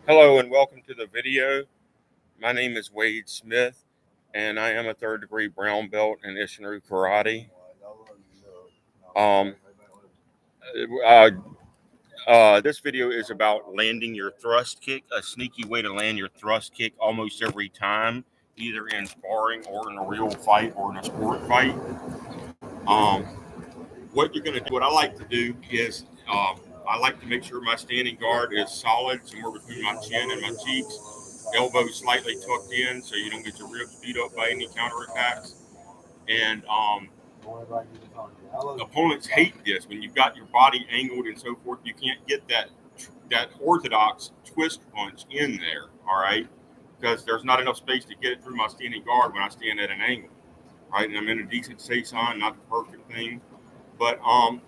Hello and welcome to the video. My name is Wade Smith and I am a third degree brown belt in Isshinryu Karate. Um, uh, this video is about landing your thrust kick, a sneaky way to land your thrust kick almost every time, either in sparring or in a real fight or in a sport fight. What you're going to do, what I like to do is I like to make sure my standing guard is solid, somewhere between my chin and my cheeks, elbows slightly tucked in so you don't get your ribs beat up by any counterattacks. And opponents hate this. When you've got your body angled and so forth, you can't get that orthodox twist punch in there, all right? Because there's not enough space to get it through my standing guard when I stand at an angle, right? And I'm in a decent seison, not the perfect thing. But, all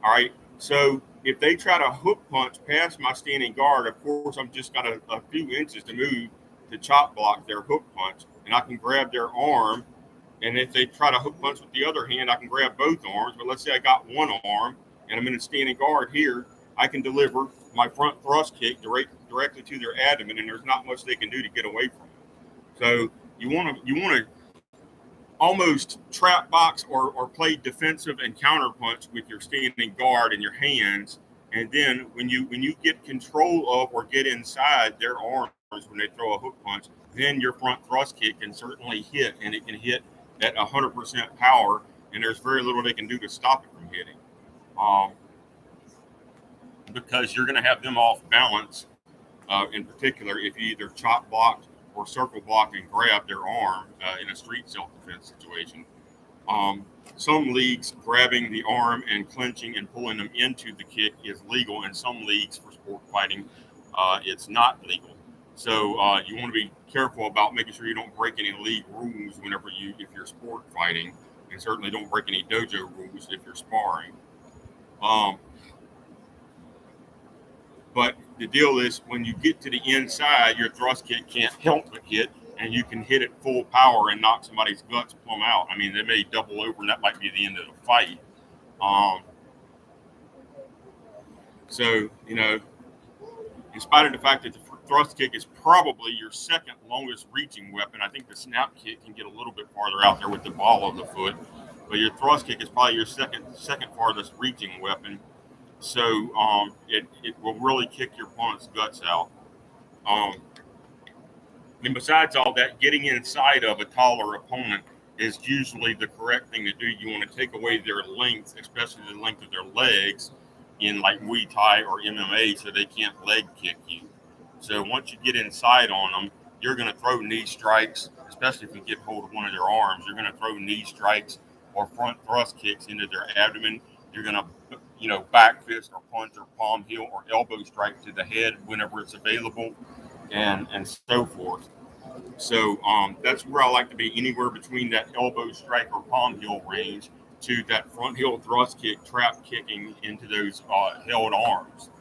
right, so if they try to hook punch past my standing guard, of course, I'm just got a few inches to move to chop block their hook punch, and I can grab their arm. And if they try to hook punch with the other hand, I can grab both arms. But let's say I got one arm and I'm in a standing guard here, I can deliver my front thrust kick directly to their abdomen, and there's not much they can do to get away from it. So you want to almost trap box or play defensive and counter punch with your standing guard in your hands. And then when you get control of or get inside their arms when they throw a hook punch, then your front thrust kick can certainly hit, and it can hit at 100% power, and there's very little they can do to stop it from hitting, because you're going to have them off balance. In particular, if you either chop block or circle block and grab their arm in a street self-defense situation. Some leagues, grabbing the arm and clenching and pulling them into the kick is legal. In some leagues for sport fighting, it's not legal. So you want to be careful about making sure you don't break any league rules if you're sport fighting, and certainly don't break any dojo rules if you're sparring. But the deal is, when you get to the inside, your thrust kick can't help but hit, and you can hit it full power and knock somebody's guts plumb out. I mean, they may double over, and that might be the end of the fight. So, in spite of the fact that the thrust kick is probably your second longest reaching weapon, I think the snap kick can get a little bit farther out there with the ball of the foot, but your thrust kick is probably your second farthest reaching weapon. So it will really kick your opponent's guts out. And besides all that, getting inside of a taller opponent is usually the correct thing to do. You want to take away their length, especially the length of their legs, in like Muay Thai or MMA, so they can't leg kick you. So once you get inside on them, you're going to throw knee strikes, especially if you get hold of one of their arms. You're going to throw knee strikes or front thrust kicks into their abdomen. You're going to back fist or punch or palm heel or elbow strike to the head whenever it's available, and so forth. So that's where I like to be, anywhere between that elbow strike or palm heel range to that front heel thrust kick, trap kicking into those held arms.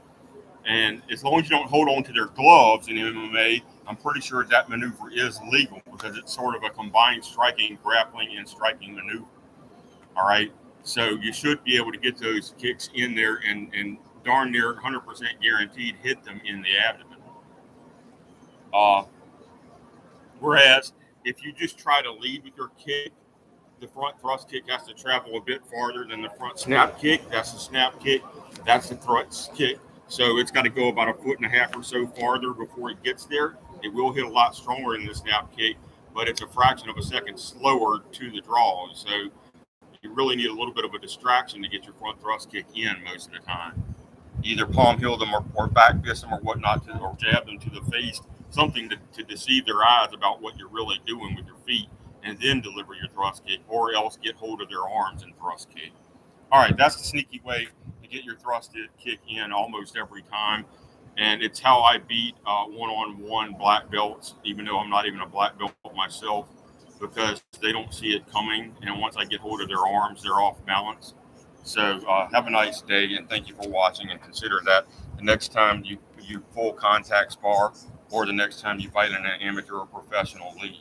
And as long as you don't hold on to their gloves in MMA, I'm pretty sure that maneuver is legal, because it's sort of a combined striking, grappling, and striking maneuver. All right. So you should be able to get those kicks in there and darn near 100% guaranteed hit them in the abdomen. Whereas if you just try to lead with your kick, the front thrust kick has to travel a bit farther than the front snap kick. That's the snap kick. That's the thrust kick. So it's got to go about 1.5 feet or so farther before it gets there. It will hit a lot stronger than the snap kick, but it's a fraction of a second slower to the draw. So you really need a little bit of a distraction to get your front thrust kick in most of the time. Either palm heel them or back fist them or whatnot, or jab them to the face, something to deceive their eyes about what you're really doing with your feet, and then deliver your thrust kick, or else get hold of their arms and thrust kick. All right, that's the sneaky way to get your thrust kick in almost every time. And it's how I beat one-on-one black belts, even though I'm not even a black belt myself, because they don't see it coming. And once I get hold of their arms, they're off balance. So have a nice day, and thank you for watching. And consider that the next time you full contact spar, or the next time you fight in an amateur or professional league.